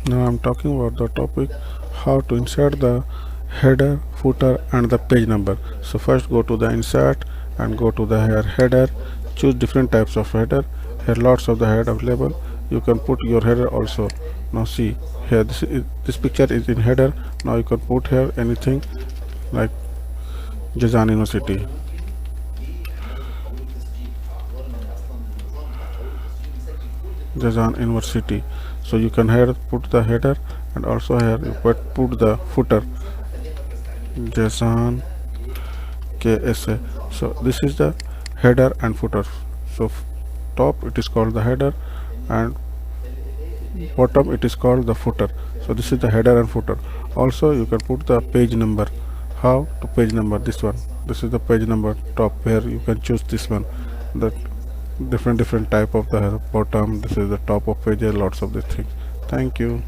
Now I'm talking about the topic how to insert the header, footer and the page number. So first go to the insert and go to the here header. Choose different types of header. Here lots of the header available. You can put your header also. Now see here this picture is in header. Now you can put here anything like Jazan University. Jazan University. So you can here put the header and also here you put the footer Jazan KSA. So this is the header and footer. So top it is called the header and bottom it is called the footer. So this is the header and footer. Also you can put the page number. How to page number this one. This is the page number top where you can choose this one. The different type of the bottom. This is the top of page. Lots of these things. Thank you.